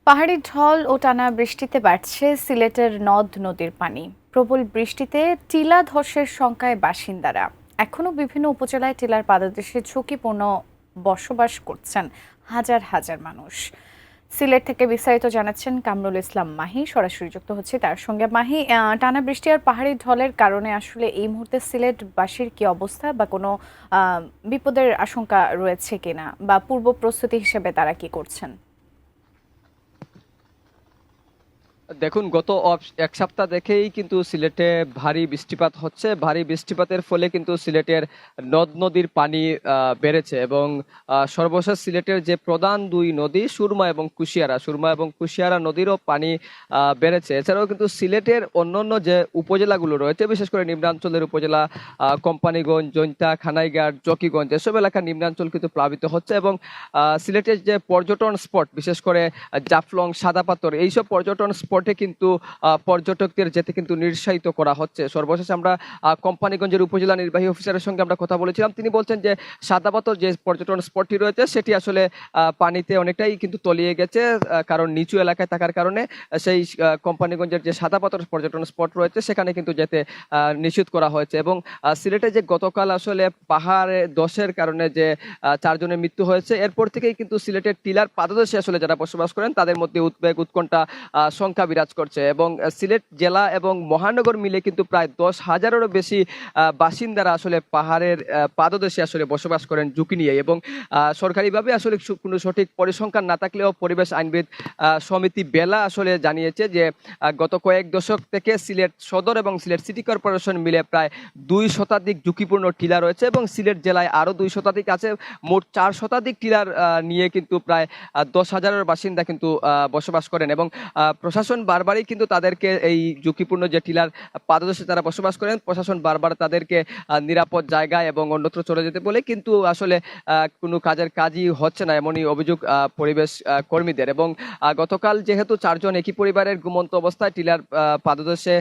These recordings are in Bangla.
পাহাড়ি ঢল ও টানা বৃষ্টিতে বাড়ছে সিলেটের নদ নদীর পানি। প্রবল বৃষ্টিতে টিলা ধসের শঙ্কায় বাসিন্দারা। এখনো বিভিন্ন উপজেলায় টিলার পাদদেশে ঝুঁকিপূর্ণ বসবাস করছেন হাজার হাজার মানুষ। সিলেট থেকে বিস্তারিত জানাচ্ছেন কামরুল ইসলাম মাহি, সরাসরি যুক্ত হচ্ছে তার সঙ্গে। মাহি, টানা বৃষ্টি আর পাহাড়ি ঢলের কারণে আসলে এই মুহূর্তে সিলেটবাসীর কি অবস্থা, বা কোনো বিপদের আশঙ্কা রয়েছে কিনা, বা পূর্ব প্রস্তুতি হিসেবে তারা কি করছেন? দেখুন, গত এক সপ্তাহ দেখেই কিন্তু সিলেটে ভারী বৃষ্টিপাত হচ্ছে। ভারী বৃষ্টিপাতের ফলে কিন্তু সিলেটের নদ নদীর পানি বেড়েছে এবং সর্বশেষ সিলেটের যে প্রধান দুই নদী সুরমা এবং কুশিয়ারা নদীরও পানি বেড়েছে। এছাড়াও কিন্তু সিলেটের অন্যান্য যে উপজেলাগুলো রয়েছে, বিশেষ করে নিম্নাঞ্চলের উপজেলা কোম্পানিগঞ্জ, জৈন্তা, খানাইঘাট, জকিগঞ্জ, এসব এলাকার নিম্নাঞ্চল কিন্তু প্লাবিত হচ্ছে এবং সিলেটের যে পর্যটন স্পট, বিশেষ করে জাফলং, সাদাপাথর, এইসব পর্যটন স্পটে কিন্তু পর্যটকদের যেতে কিন্তু নিরুৎসাহিত করা হচ্ছে। সর্বশেষ আমরা কোম্পানিগঞ্জের উপজেলা নির্বাহী অফিসারের সঙ্গে আমরা কথা বলেছিলাম। তিনি বলছেন যে সাদাপাথর যে পর্যটন স্পটটি রয়েছে সেটি আসলে পানিতে অনেকটাই কিন্তু তলিয়ে গেছে, কারণ নিচু এলাকায় থাকার কারণে সেই কোম্পানিগঞ্জের যে সাদাপাথর পর্যটন স্পট রয়েছে সেখানে কিন্তু যেতে নিষিদ্ধ করা হয়েছে। এবং সিলেটে যে গতকাল আসলে পাহাড়ে ধসের কারণে যে 4 জনের মৃত্যু হয়েছে, এরপর থেকেই কিন্তু সিলেটের টিলার পাদদেশে আসলে যারা বসবাস করেন তাদের মধ্যে উদ্বেগ, উৎকণ্ঠা, সংখ্যা বিরাজ করছে। এবং সিলেট জেলা এবং মহানগর মিলে কিন্তু প্রায় 10,000-এরও বেশি বাসিন্দারা আসলে পাহাড়ের পাদদেশে আসলে বসবাস করেন ঝুঁকি নিয়ে। এবং সরকারিভাবে আসলে কোনো সঠিক পরিসংখ্যান না থাকলেও পরিবেশ আইনবিদ সমিতি বেলা আসলে জানিয়েছে যে গত কয়েক দশক থেকে সিলেট সদর এবং সিলেট সিটি কর্পোরেশন মিলে প্রায় 2 শতাধিক ঝুঁকিপূর্ণ টিলা রয়েছে এবং সিলেট জেলায় আরও 2 শতাধিক আছে। মোট 4 শতাধিক টিলার নিয়ে কিন্তু প্রায় 10,000-এর বাসিন্দা কিন্তু বসবাস করেন। এবং প্রশাসন বারবারই কিন্তু তাদেরকে এই ঝুঁকিপূর্ণ যে টিলার পাদদেশে তারা বসবাস করেন, প্রশাসন বারবার তাদেরকে নিরাপদ জায়গায় এবং অন্যত্র চলে যেতে বলে, কিন্তু আসলে কোনো কাজই হচ্ছে না, এমনই অভিযোগ পরিবেশ কর্মীদের। এবং গতকাল যেহেতু 4 জন একই পরিবারের ঘুমন্ত অবস্থায় টিলার পাদদেশে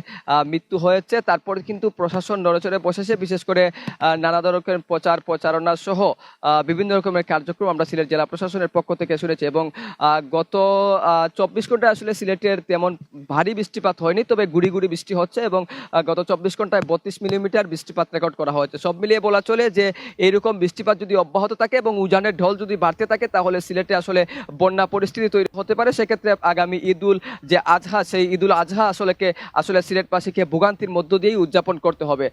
মৃত্যু হয়েছে, তারপর কিন্তু প্রশাসন নড়েচড়ে বসেছে। বিশেষ করে নানা ধরনের প্রচারণা সহ বিভিন্ন রকমের কার্যক্রম আমরা সিলেট জেলা প্রশাসনের পক্ষ থেকে শুনেছি। এবং গত 24 ঘন্টায় আসলে সিলেটের তেমন ভারী বৃষ্টিপাত হয়নি, তবে গুড়ি গুড়ি বৃষ্টি হচ্ছে এবং গত 24 ঘন্টায় 32 মিলিমিটার বৃষ্টিপাত রেকর্ড করা হয়েছে। সব মিলিয়ে বলা চলে যে এইরকম বৃষ্টিপাত যদি অব্যাহত থাকে এবং উজানের ঢল যদি বাড়তে থাকে, তাহলে সিলেটে আসলে বন্যা পরিস্থিতি তৈরি হতে পারে। সেক্ষেত্রে আগামী সেই ঈদুল আজহা আসলে সিলেটবাসীকে ভোগান্তির মধ্য দিয়েই উদযাপন করতে হবে।